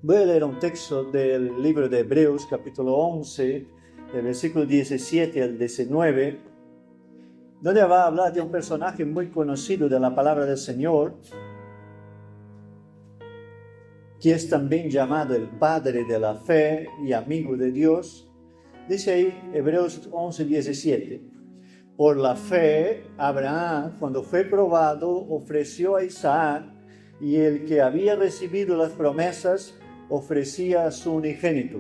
Voy a leer un texto del libro de Hebreos, capítulo 11, del versículo 17 al 19, donde va a hablar de un personaje muy conocido de la palabra del Señor, que es también llamado el Padre de la Fe y amigo de Dios. Dice ahí, Hebreos 11, 17. Por la fe, Abraham, cuando fue probado, ofreció a Isaac, y el que había recibido las promesas ofrecía a su unigénito.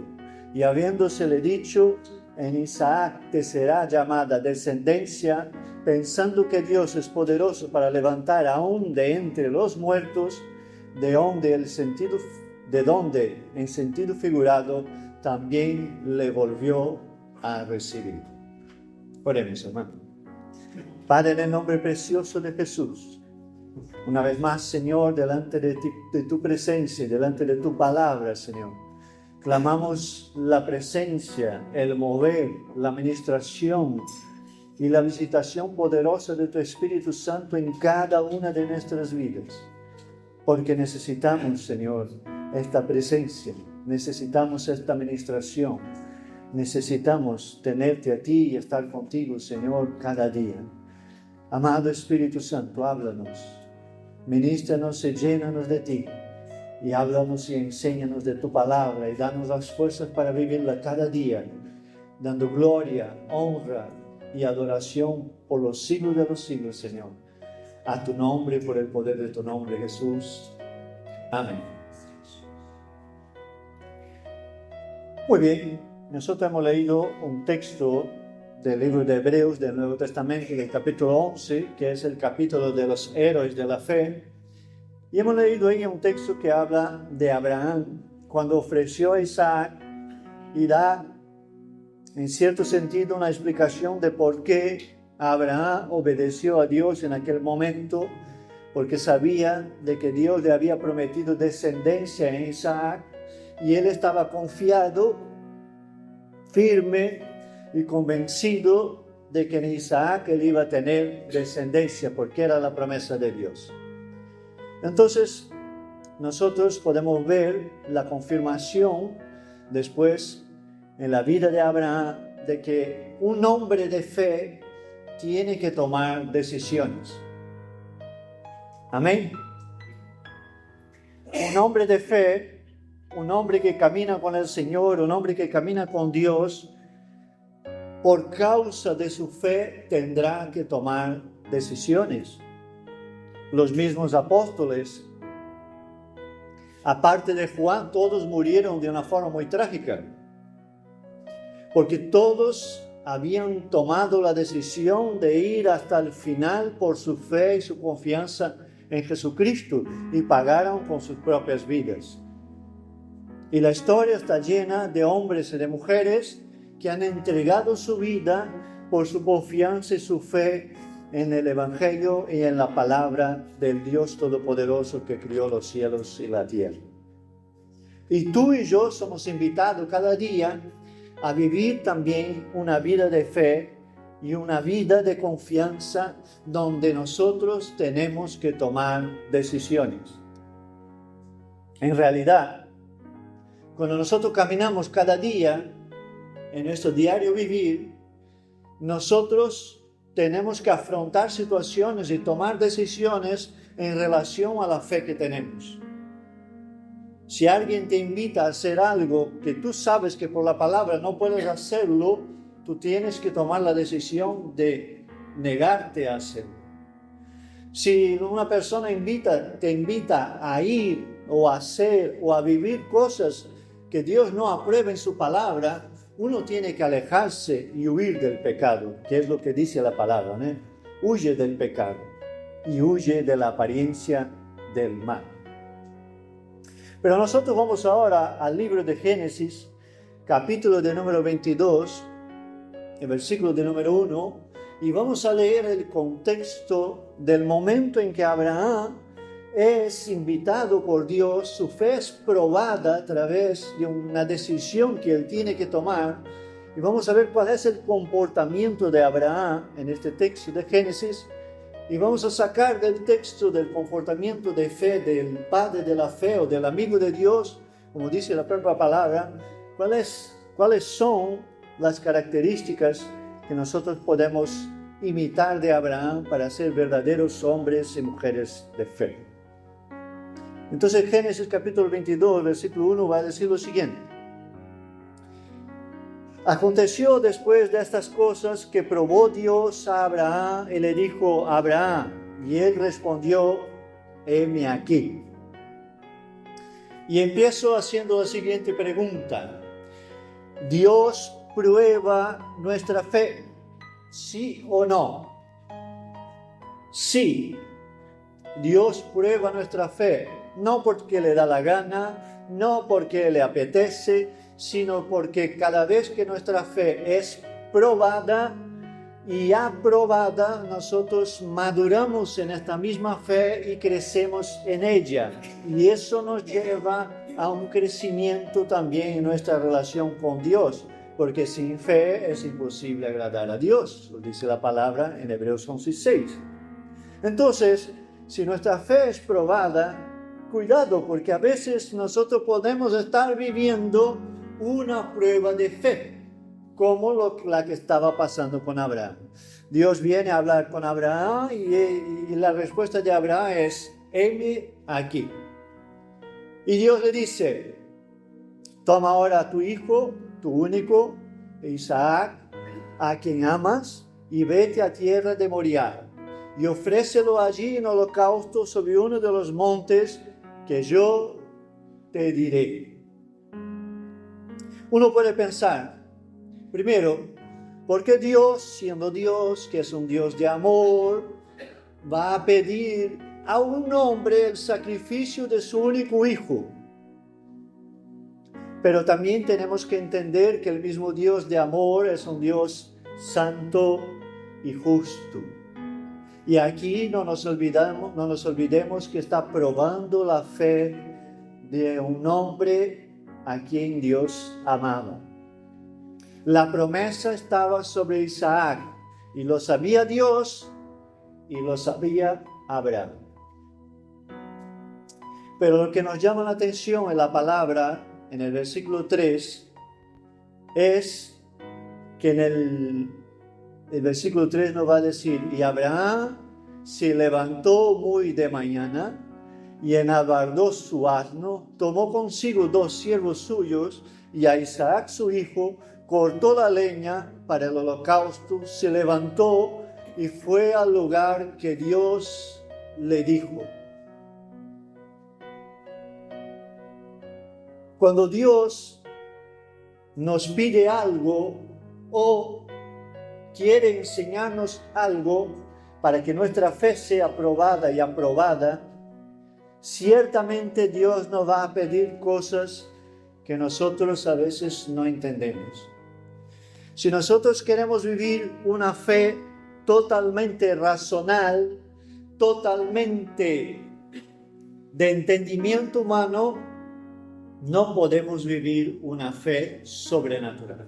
Y habiéndosele dicho, en Isaac te será llamada descendencia, pensando que Dios es poderoso para levantar aún de entre los muertos, de donde en sentido figurado también le volvió a recibir. Oremos, hermano. Padre, en el nombre precioso de Jesús, una vez más, Señor, delante de tu presencia, delante de tu palabra, Señor, clamamos la presencia, el mover, la ministración y la visitación poderosa de tu Espíritu Santo en cada una de nuestras vidas, porque necesitamos, Señor, esta presencia, necesitamos esta ministración, necesitamos tenerte a ti y estar contigo, Señor, cada día. Amado Espíritu Santo, háblanos, ministranos y llénanos de ti, y háblanos y enséñanos de tu palabra, y danos las fuerzas para vivirla cada día, dando gloria, honra y adoración por los siglos de los siglos, Señor. A tu nombre, por el poder de tu nombre, Jesús. Amén. Muy bien, nosotros hemos leído un texto del libro de Hebreos del Nuevo Testamento, del capítulo 11, que es el capítulo de los héroes de la fe. Y hemos leído ahí un texto que habla de Abraham, cuando ofreció a Isaac, y da, en cierto sentido, una explicación de por qué Abraham obedeció a Dios en aquel momento, porque sabía de que Dios le había prometido descendencia en Isaac, y él estaba confiado, firme y convencido de que en Isaac él iba a tener descendencia, porque era la promesa de Dios. Entonces, nosotros podemos ver la confirmación después en la vida de Abraham de que un hombre de fe tiene que tomar decisiones. Amén. Un hombre de fe, un hombre que camina con el Señor, un hombre que camina con Dios, por causa de su fe tendrá que tomar decisiones. Los mismos apóstoles, aparte de Juan, todos murieron de una forma muy trágica, porque todos habían tomado la decisión de ir hasta el final por su fe y su confianza en Jesucristo, y pagaron con sus propias vidas. Y la historia está llena de hombres y de mujeres que han entregado su vida por su confianza y su fe en el Evangelio y en la palabra del Dios Todopoderoso que crió los cielos y la tierra. Y tú y yo somos invitados cada día a vivir también una vida de fe y una vida de confianza, donde nosotros tenemos que tomar decisiones. En realidad, cuando nosotros caminamos cada día en nuestro diario vivir, nosotros tenemos que afrontar situaciones y tomar decisiones en relación a la fe que tenemos. Si alguien te invita a hacer algo que tú sabes que por la palabra no puedes hacerlo, tú tienes que tomar la decisión de negarte a hacerlo. Si una persona te invita a ir o a hacer o a vivir cosas que Dios no aprueba en su palabra, uno tiene que alejarse y huir del pecado, que es lo que dice la palabra, ¿no? Huye del pecado y huye de la apariencia del mal. Pero nosotros vamos ahora al libro de Génesis, capítulo de número 22, el versículo de número 1, y vamos a leer el contexto del momento en que Abraham es invitado por Dios, su fe es probada a través de una decisión que él tiene que tomar, y vamos a ver cuál es el comportamiento de Abraham en este texto de Génesis, y vamos a sacar del texto del comportamiento de fe del padre de la fe o del amigo de Dios como dice la propia palabra, cuáles son las características que nosotros podemos imitar de Abraham para ser verdaderos hombres y mujeres de fe. Entonces Génesis capítulo 22, versículo 1 va a decir lo siguiente. Aconteció después de estas cosas que probó Dios a Abraham y le dijo: Abraham, y él respondió: heme aquí. Y empiezo haciendo la siguiente pregunta. ¿Dios prueba nuestra fe? ¿Sí o no? Sí. Dios prueba nuestra fe, no porque le da la gana, no porque le apetece, sino porque cada vez que nuestra fe es probada y aprobada, nosotros maduramos en esta misma fe y crecemos en ella. Y eso nos lleva a un crecimiento también en nuestra relación con Dios, porque sin fe es imposible agradar a Dios, lo dice la palabra en Hebreos 11:6. Entonces, si nuestra fe es probada, cuidado, porque a veces nosotros podemos estar viviendo una prueba de fe, como la que estaba pasando con Abraham. Dios viene a hablar con Abraham y la respuesta de Abraham es: heme aquí. Y Dios le dice: toma ahora a tu hijo, tu único, Isaac, a quien amas, y vete a tierra de Moriah, y ofrécelo allí en holocausto sobre uno de los montes que yo te diré. Uno puede pensar, primero, ¿por qué Dios, siendo Dios, que es un Dios de amor, va a pedir a un hombre el sacrificio de su único hijo? Pero también tenemos que entender que el mismo Dios de amor es un Dios santo y justo. Y aquí no nos olvidemos que está probando la fe de un hombre a quien Dios amaba. La promesa estaba sobre Isaac, y lo sabía Dios y lo sabía Abraham. Pero lo que nos llama la atención en la palabra, en el versículo 3, es que en el versículo 3 nos va a decir: y Abraham se levantó muy de mañana y enabardó su asno, tomó consigo 2 siervos suyos y a Isaac su hijo, cortó la leña para el holocausto, se levantó y fue al lugar que Dios le dijo. Cuando Dios nos pide algo o quiere enseñarnos algo para que nuestra fe sea probada y aprobada, ciertamente Dios nos va a pedir cosas que nosotros a veces no entendemos. Si nosotros queremos vivir una fe totalmente racional, totalmente de entendimiento humano, no podemos vivir una fe sobrenatural.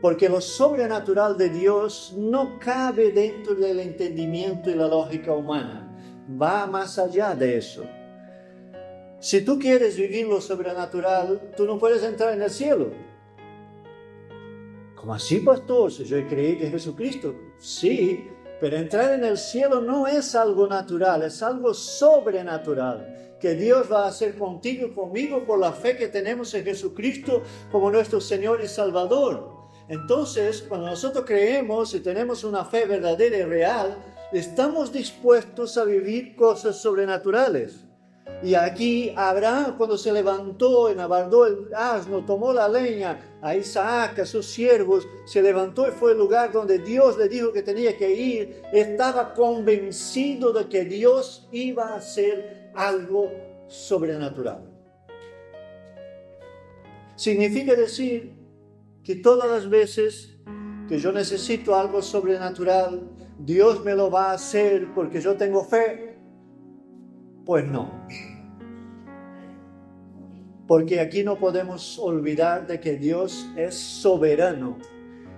Porque lo sobrenatural de Dios no cabe dentro del entendimiento y la lógica humana. Va más allá de eso. Si tú quieres vivir lo sobrenatural, tú no puedes entrar en el cielo. ¿Cómo así, pastor? Si yo creí en Jesucristo. Sí, pero entrar en el cielo no es algo natural, es algo sobrenatural que Dios va a hacer contigo y conmigo por la fe que tenemos en Jesucristo como nuestro Señor y Salvador. Entonces, cuando nosotros creemos y tenemos una fe verdadera y real, estamos dispuestos a vivir cosas sobrenaturales. Y aquí Abraham, cuando se levantó, enabardó el asno, tomó la leña, a Isaac, a sus siervos, se levantó y fue al lugar donde Dios le dijo que tenía que ir. Estaba convencido de que Dios iba a hacer algo sobrenatural. Significa decir que todas las veces que yo necesito algo sobrenatural, Dios me lo va a hacer porque yo tengo fe. Pues no. Porque aquí no podemos olvidar de que Dios es soberano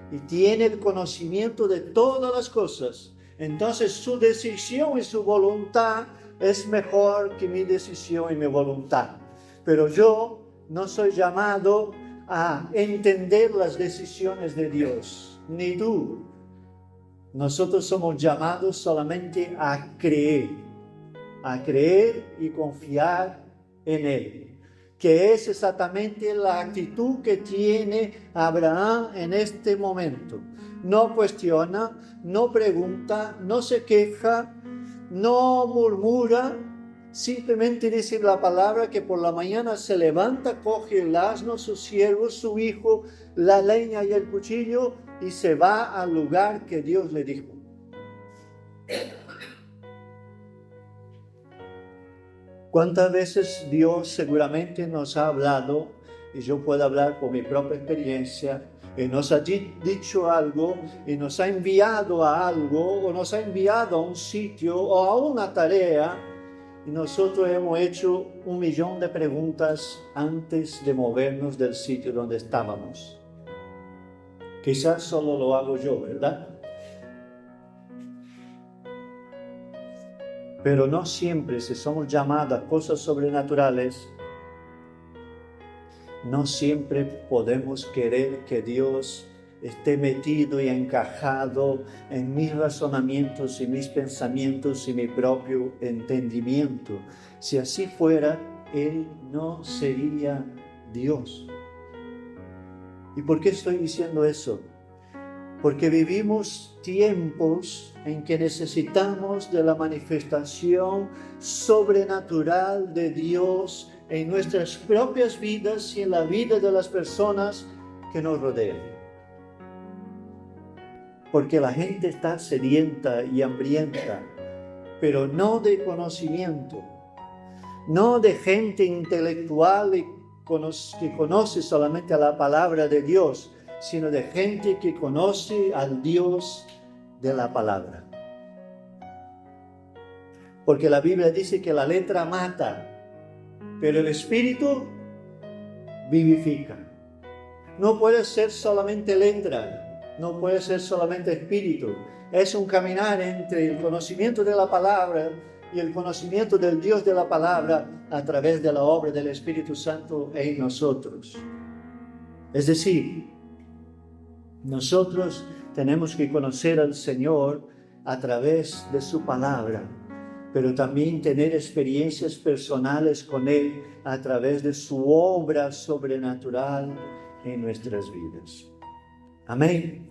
y tiene el conocimiento de todas las cosas. Entonces su decisión y su voluntad es mejor que mi decisión y mi voluntad. pero yo no soy llamado a entender las decisiones de Dios, ni tú. Nosotros somos llamados solamente a creer y confiar en Él, que es exactamente la actitud que tiene Abraham en este momento. No cuestiona, no pregunta, no se queja, no murmura, simplemente dice la palabra que por la mañana se levanta, coge el asno, su siervo, su hijo, la leña y el cuchillo y se va al lugar que Dios le dijo. ¿Cuántas veces Dios seguramente nos ha hablado, y yo puedo hablar por mi propia experiencia, y nos ha dicho algo, y nos ha enviado a algo, o nos ha enviado a un sitio, o a una tarea, y nosotros hemos hecho 1.000.000 de preguntas antes de movernos del sitio donde estábamos? Quizás solo lo hago yo, ¿verdad? Pero no siempre, si somos llamados a cosas sobrenaturales, no siempre podemos querer que Dios esté metido y encajado en mis razonamientos y mis pensamientos y mi propio entendimiento. Si así fuera, Él no sería Dios. ¿Y por qué estoy diciendo eso? Porque vivimos tiempos en que necesitamos de la manifestación sobrenatural de Dios en nuestras propias vidas y en la vida de las personas que nos rodean. Porque la gente está sedienta y hambrienta, pero no de conocimiento, no de gente intelectual que conoce solamente la palabra de Dios, sino de gente que conoce al Dios de la palabra. Porque la Biblia dice que la letra mata, pero el Espíritu vivifica. No puede ser solamente letra, no puede ser solamente espíritu. Es un caminar entre el conocimiento de la palabra y el conocimiento del Dios de la palabra a través de la obra del Espíritu Santo en nosotros. Es decir, nosotros tenemos que conocer al Señor a través de su palabra, pero también tener experiencias personales con Él a través de su obra sobrenatural en nuestras vidas. Amén.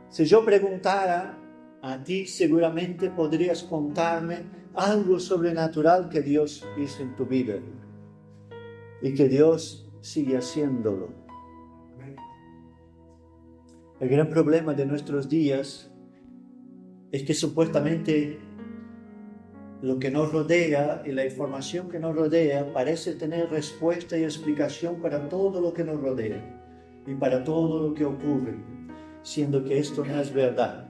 Si yo preguntara a ti, seguramente podrías contarme algo sobrenatural que Dios hizo en tu vida y que Dios sigue haciéndolo. El gran problema de nuestros días es que supuestamente lo que nos rodea y la información que nos rodea parece tener respuesta y explicación para todo lo que nos rodea y para todo lo que ocurre, siendo que esto no es verdad.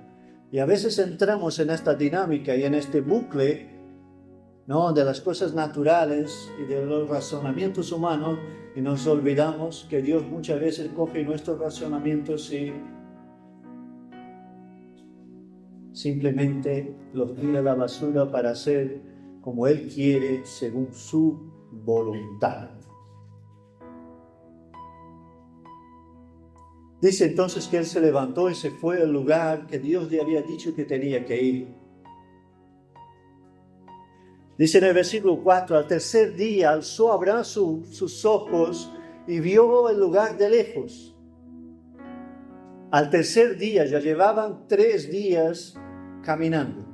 Y a veces entramos en esta dinámica y en este bucle, ¿no?, de las cosas naturales y de los razonamientos humanos, y nos olvidamos que Dios muchas veces coge nuestros razonamientos y simplemente los tira a la basura para hacer como Él quiere según su voluntad. Dice entonces que Él se levantó y se fue al lugar que Dios le había dicho que tenía que ir. Dice en el versículo 4, al tercer día alzó Abraham sus ojos y vio el lugar de lejos. Al tercer día, ya llevaban 3 días caminando.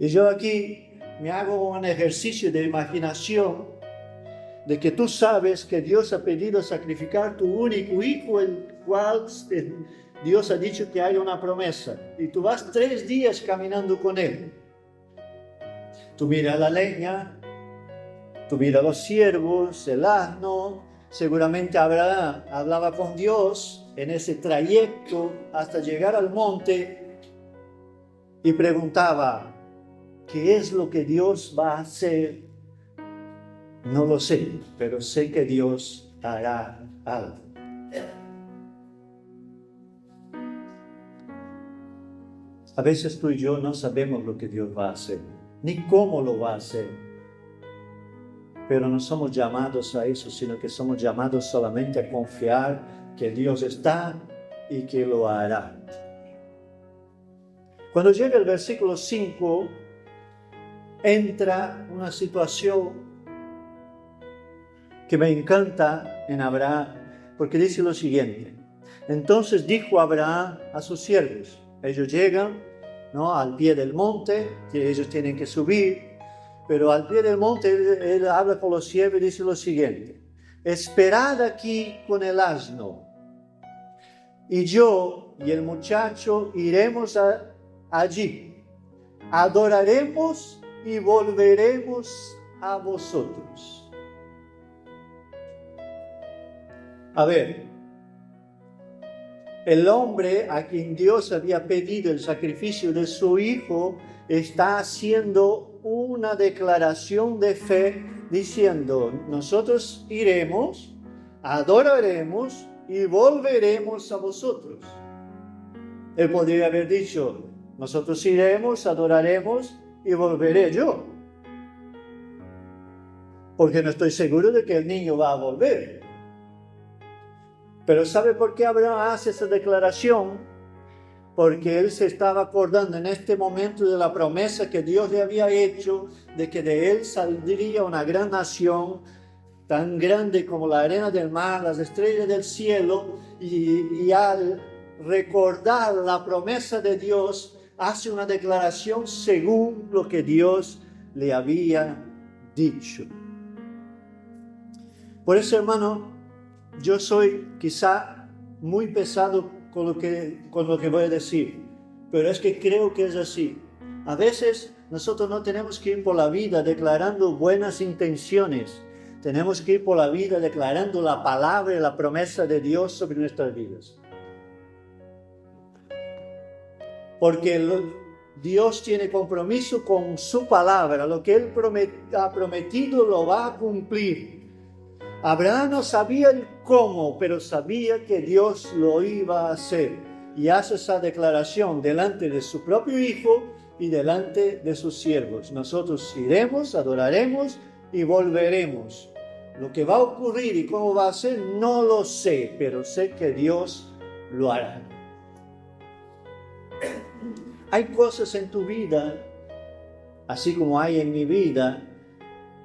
Y yo aquí me hago un ejercicio de imaginación de que tú sabes que Dios ha pedido sacrificar tu único hijo, el cual Dios ha dicho que hay una promesa. Y tú vas 3 días caminando con él. Tú miras la leña, tú miras los siervos, el asno. Seguramente Abraham hablaba con Dios en ese trayecto hasta llegar al monte y preguntaba, ¿qué es lo que Dios va a hacer? No lo sé, pero sé que Dios hará algo. A veces tú y yo no sabemos lo que Dios va a hacer, ni cómo lo va a hacer. pero no somos llamados a eso, sino que somos llamados solamente a confiar que Dios está y que lo hará. Cuando llega el versículo 5, entra una situación que me encanta en Abraham, porque dice lo siguiente: entonces dijo Abraham a sus siervos, ellos llegan, ¿no?, al pie del monte, que ellos tienen que subir, pero al pie del monte él habla con los siervos y dice lo siguiente: esperad aquí con el asno, y yo y el muchacho iremos allí, adoraremos y volveremos a vosotros. A ver, el hombre a quien Dios había pedido el sacrificio de su hijo está haciendo una declaración de fe diciendo: nosotros iremos, adoraremos y volveremos a vosotros. Él podría haber dicho: nosotros iremos, adoraremos y volveré yo, porque no estoy seguro de que el niño va a volver. Pero ¿sabe por qué Abraham hace esa declaración? Porque él se estaba acordando en este momento de la promesa que Dios le había hecho, de que de él saldría una gran nación, tan grande como la arena del mar, las estrellas del cielo, y al recordar la promesa de Dios, hace una declaración según lo que Dios le había dicho. Por eso, hermano, yo soy quizá muy pesado con lo que voy a decir, pero es que creo que es así. A veces nosotros no tenemos que ir por la vida declarando buenas intenciones, tenemos que ir por la vida declarando la palabra y la promesa de Dios sobre nuestras vidas. Porque Dios tiene compromiso con su palabra, lo que Él ha prometido lo va a cumplir. Abraham no sabía el cómo, pero sabía que Dios lo iba a hacer. Y hace esa declaración delante de su propio hijo y delante de sus siervos: nosotros iremos, adoraremos y volveremos. Lo que va a ocurrir y cómo va a ser no lo sé, pero sé que Dios lo hará. Hay cosas en tu vida, así como hay en mi vida,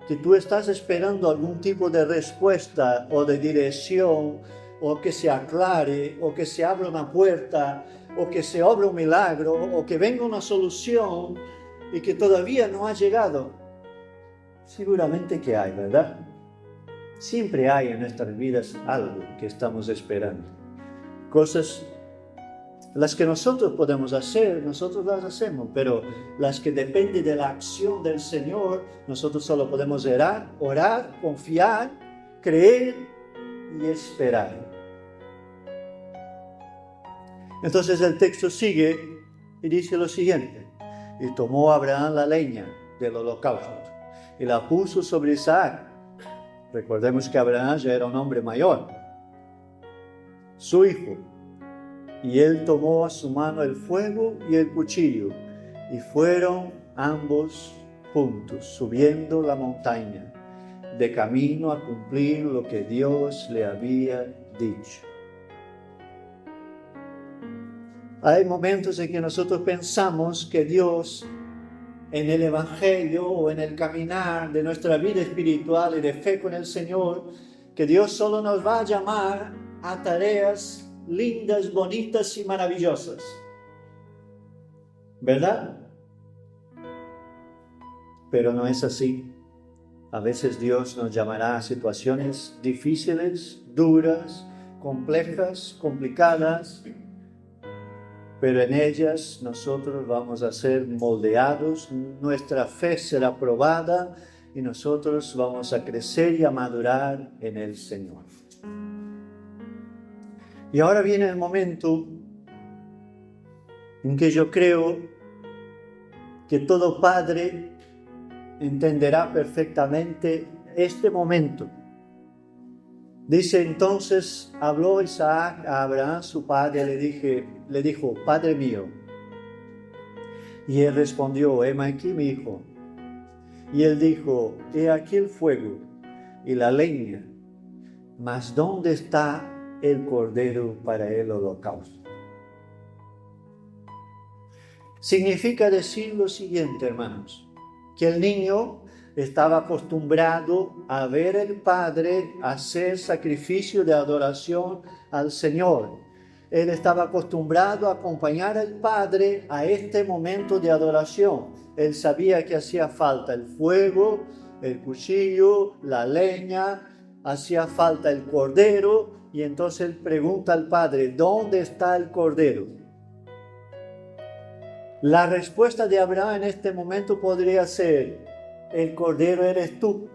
que tú estás esperando algún tipo de respuesta o de dirección, o que se aclare, o que se abra una puerta, o que se abra un milagro, o que venga una solución y que todavía no ha llegado. Seguramente que hay, ¿verdad? Siempre hay en nuestras vidas algo que estamos esperando. Cosas las que nosotros podemos hacer, nosotros las hacemos, pero las que dependen de la acción del Señor, nosotros solo podemos orar, confiar, creer y esperar. Entonces el texto sigue y dice lo siguiente: y tomó Abraham la leña del holocausto y la puso sobre Isaac. Recordemos que Abraham ya era un hombre mayor, su hijo. Y él tomó a su mano el fuego y el cuchillo, y fueron ambos juntos, subiendo la montaña, de camino a cumplir lo que Dios le había dicho. Hay momentos en que nosotros pensamos que Dios, en el Evangelio o en el caminar de nuestra vida espiritual y de fe con el Señor, que Dios solo nos va a llamar a tareas lindas, bonitas y maravillosas, ¿verdad? Pero no es así. A veces Dios nos llamará a situaciones difíciles, duras, complejas, complicadas, pero en ellas nosotros vamos a ser moldeados, nuestra fe será probada y nosotros vamos a crecer y a madurar en el Señor. Y ahora viene el momento en que yo creo que todo padre entenderá perfectamente este momento. Dice: entonces habló Isaac a Abraham su padre, le dijo: Padre mío. Y él respondió: heme aquí mi hijo. Y él dijo: he aquí el fuego y la leña, mas ¿dónde está el cordero para el holocausto? Significa decir lo siguiente, hermanos, que el niño estaba acostumbrado a ver al Padre hacer sacrificio de adoración al Señor. Él estaba acostumbrado a acompañar al Padre a este momento de adoración. Él sabía que hacía falta el fuego, el cuchillo, la leña, hacía falta el cordero, y entonces él pregunta al Padre, ¿dónde está el cordero? La respuesta de Abraham en este momento podría ser, el cordero eres tú,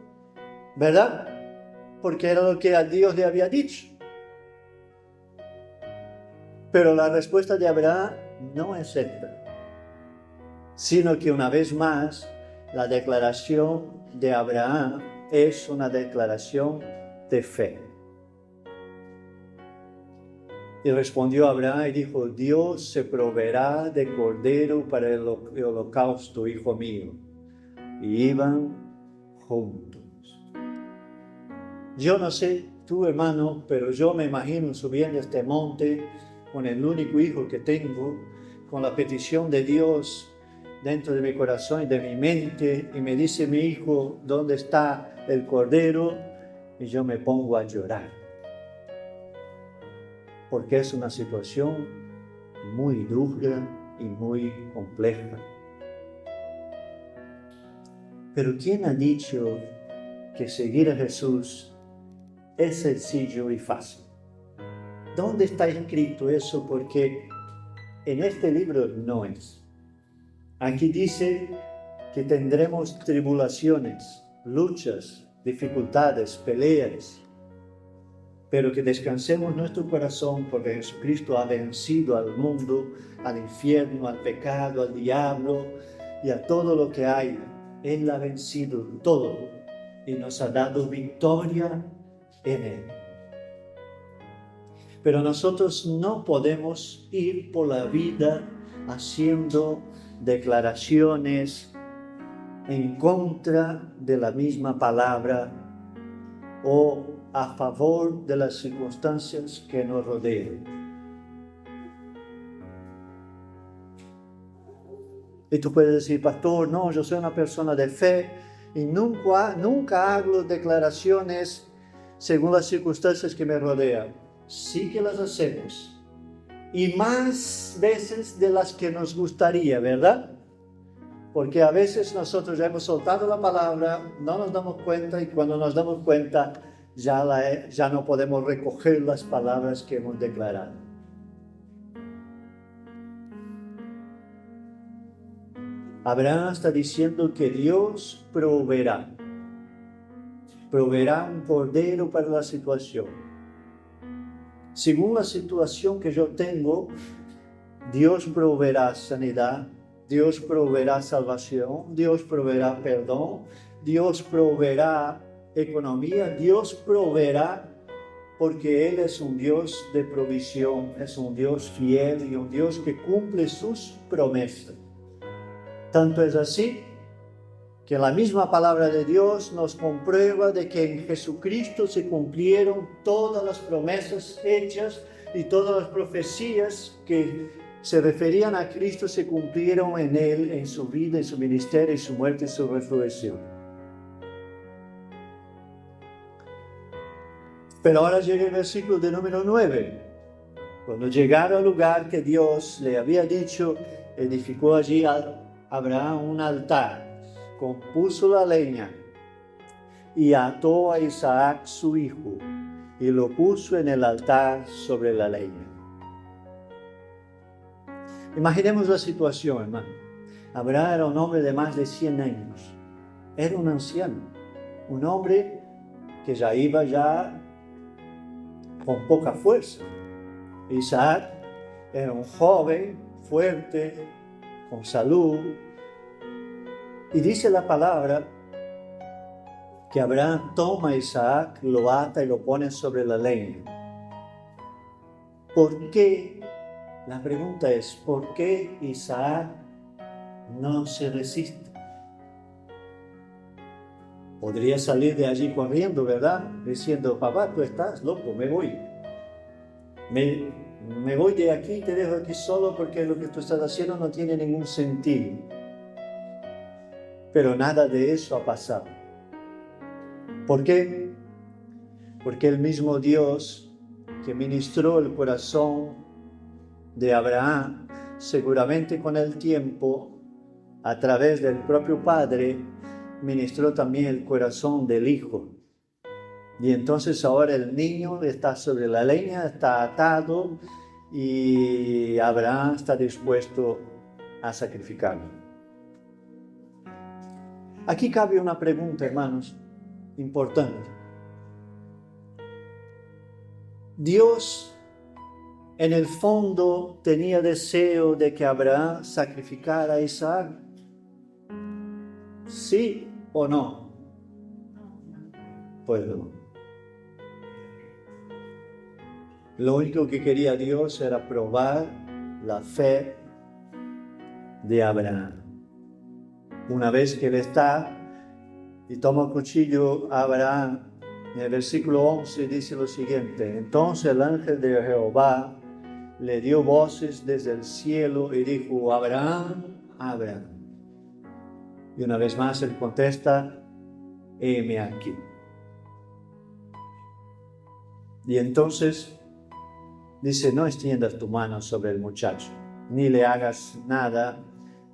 ¿verdad? Porque era lo que a Dios le había dicho. Pero la respuesta de Abraham no es esta, sino que una vez más, la declaración de Abraham es una declaración de fe. Y respondió Abraham y dijo, Dios se proveerá de cordero para el holocausto, hijo mío. Y iban juntos. Yo no sé tú, hermano, pero yo me imagino subiendo este monte con el único hijo que tengo, con la petición de Dios dentro de mi corazón y de mi mente, y me dice mi hijo, ¿dónde está el cordero? Y yo me pongo a llorar. Porque es una situación muy dura y muy compleja. Pero ¿quién ha dicho que seguir a Jesús es sencillo y fácil? ¿Dónde está escrito eso? Porque en este libro no es. Aquí dice que tendremos tribulaciones, luchas, dificultades, peleas, pero que descansemos nuestro corazón porque Jesucristo ha vencido al mundo, al infierno, al pecado, al diablo y a todo lo que hay. Él ha vencido todo y nos ha dado victoria en Él. Pero nosotros no podemos ir por la vida haciendo declaraciones en contra de la misma palabra o a favor de las circunstancias que nos rodean. Y tú puedes decir, pastor, no, yo soy una persona de fe y nunca hago declaraciones según las circunstancias que me rodean. Sí que las hacemos. Y más veces de las que nos gustaría, ¿verdad? Porque a veces nosotros ya hemos soltado la palabra, no nos damos cuenta y cuando nos damos cuenta ya no podemos recoger las palabras que hemos declarado. Abraham está diciendo que Dios proveerá un cordero para la situación. Según la situación que yo tengo, Dios proveerá sanidad, Dios proveerá salvación, Dios proveerá perdón, Dios proveerá economía, Dios proveerá porque Él es un Dios de provisión, es un Dios fiel y un Dios que cumple sus promesas. Tanto es así que la misma palabra de Dios nos comprueba de que en Jesucristo se cumplieron todas las promesas hechas y todas las profecías que se referían a Cristo se cumplieron en Él, en su vida, en su ministerio, en su muerte y su resurrección. Pero ahora llega el versículo de número 9. Cuando llegaron al lugar que Dios le había dicho, edificó allí a Abraham un altar, compuso la leña y ató a Isaac su hijo y lo puso en el altar sobre la leña. Imaginemos la situación, hermano. Abraham era un hombre de más de 100 años. Era un anciano, un hombre que ya iba con poca fuerza. Isaac era un joven, fuerte, con salud. Y dice la palabra que Abraham toma a Isaac, lo ata y lo pone sobre la leña. ¿Por qué? La pregunta es, ¿por qué Isaac no se resiste? Podría salir de allí corriendo, ¿verdad? Diciendo, papá, tú estás loco, me voy. Me voy de aquí, te dejo aquí solo porque lo que tú estás haciendo no tiene ningún sentido. Pero nada de eso ha pasado. ¿Por qué? Porque el mismo Dios que ministró el corazón de Abraham, seguramente con el tiempo, a través del propio Padre, ministró también el corazón del Hijo. Y entonces ahora el niño está sobre la leña, está atado y Abraham está dispuesto a sacrificarlo. Aquí cabe una pregunta, hermanos, importante. Dios, en el fondo, tenía deseo de que Abraham sacrificara a Isaac. ¿Sí o no? Pues no. Lo único que quería Dios era probar la fe de Abraham. Una vez que él está y toma el cuchillo, Abraham, en el versículo 11 dice lo siguiente: entonces el ángel de Jehová le dio voces desde el cielo y dijo, Abraham, Abraham. Y una vez más él contesta, heme aquí. Y entonces dice, no extiendas tu mano sobre el muchacho, ni le hagas nada,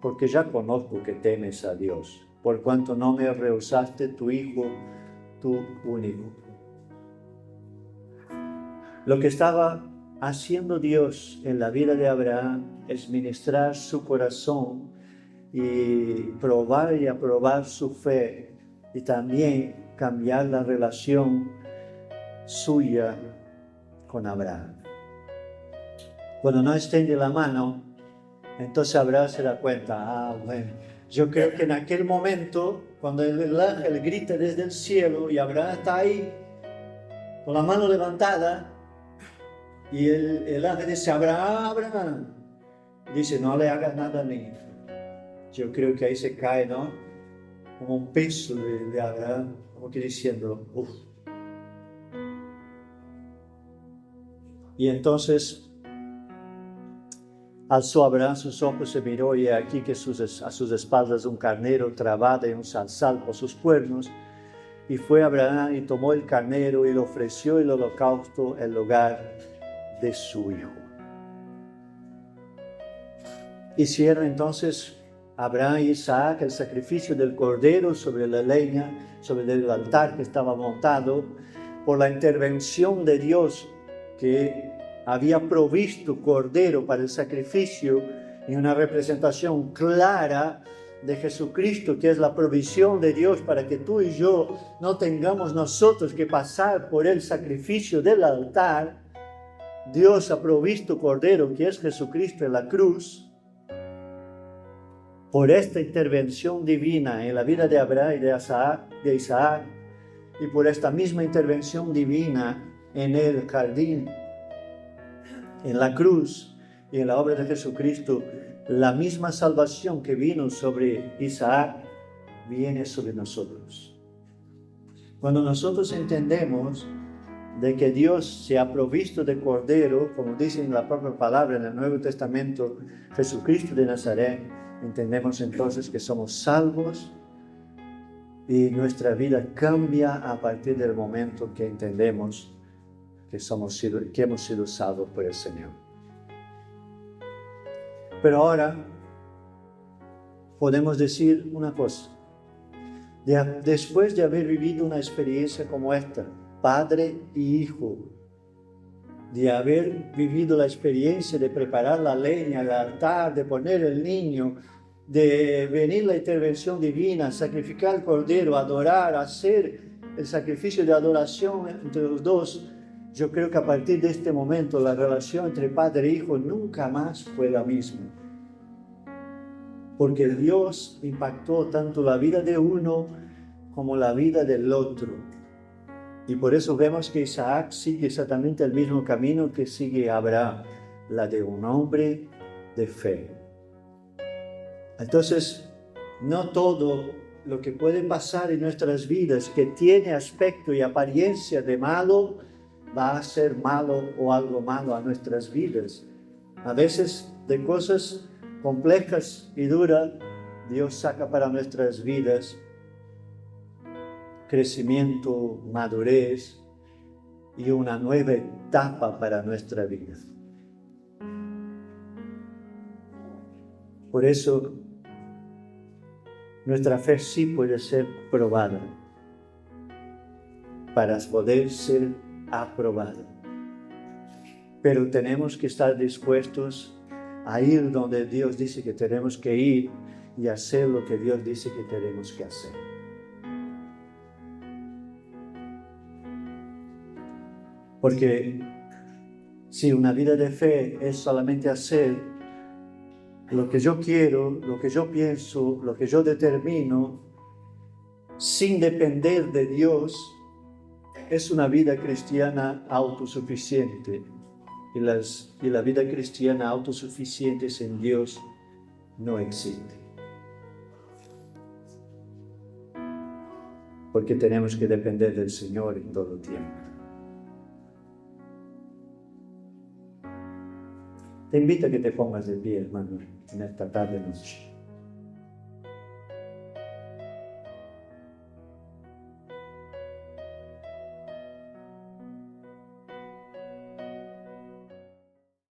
porque ya conozco que temes a Dios, por cuanto no me rehusaste tu hijo, tu único. Lo que estaba haciendo Dios en la vida de Abraham es ministrar su corazón y probar y aprobar su fe y también cambiar la relación suya con Abraham. Cuando no extiende la mano, entonces Abraham se da cuenta, bueno, yo creo que en aquel momento, cuando el ángel grita desde el cielo y Abraham está ahí, con la mano levantada, y el ángel dice, Abraham, Abraham, dice, no le hagas nada a mi hijo. Yo creo que ahí se cae, ¿no? Como un peso de Abraham, como que diciendo, uff. Y entonces alzó Abraham sus ojos, se miró y aquí que a sus espaldas un carnero trabado y un zarzal por sus cuernos. Y fue Abraham y tomó el carnero y lo ofreció el holocausto en lugar de su hijo. Hicieron entonces Abraham y Isaac el sacrificio del cordero sobre la leña, sobre el altar que estaba montado, por la intervención de Dios que había provisto cordero para el sacrificio, y una representación clara de Jesucristo, que es la provisión de Dios para que tú y yo no tengamos nosotros que pasar por el sacrificio del altar. Dios ha provisto cordero, que es Jesucristo en la cruz. Por esta intervención divina en la vida de Abraham y de Isaac, y por esta misma intervención divina en el jardín, en la cruz y en la obra de Jesucristo, la misma salvación que vino sobre Isaac viene sobre nosotros. Cuando nosotros entendemos de que Dios se ha provisto de cordero, como dice en la propia palabra en el Nuevo Testamento, Jesucristo de Nazaret, entendemos entonces que somos salvos y nuestra vida cambia a partir del momento que entendemos que hemos sido salvos por el Señor. Pero ahora podemos decir una cosa. Después de haber vivido una experiencia como esta, padre y hijo, de haber vivido la experiencia de preparar la leña, el altar, de poner el niño, de venir la intervención divina, sacrificar el cordero, adorar, hacer el sacrificio de adoración entre los dos, yo creo que a partir de este momento la relación entre padre e hijo nunca más fue la misma. Porque Dios impactó tanto la vida de uno como la vida del otro. Y por eso vemos que Isaac sigue exactamente el mismo camino que sigue Abraham, la de un hombre de fe. Entonces, no todo lo que puede pasar en nuestras vidas, que tiene aspecto y apariencia de malo, va a ser malo o algo malo a nuestras vidas. A veces de cosas complejas y duras, Dios saca para nuestras vidas crecimiento, madurez y una nueva etapa para nuestra vida. Por eso, nuestra fe sí puede ser probada para poder ser aprobada. Pero tenemos que estar dispuestos a ir donde Dios dice que tenemos que ir y hacer lo que Dios dice que tenemos que hacer. Porque si una vida de fe es solamente hacer lo que yo quiero, lo que yo pienso, lo que yo determino, sin depender de Dios, es una vida cristiana autosuficiente. Y la vida cristiana autosuficiente sin Dios no existe. Porque tenemos que depender del Señor en todo tiempo. Te invito a que te pongas de pie, hermano, en esta tarde noche.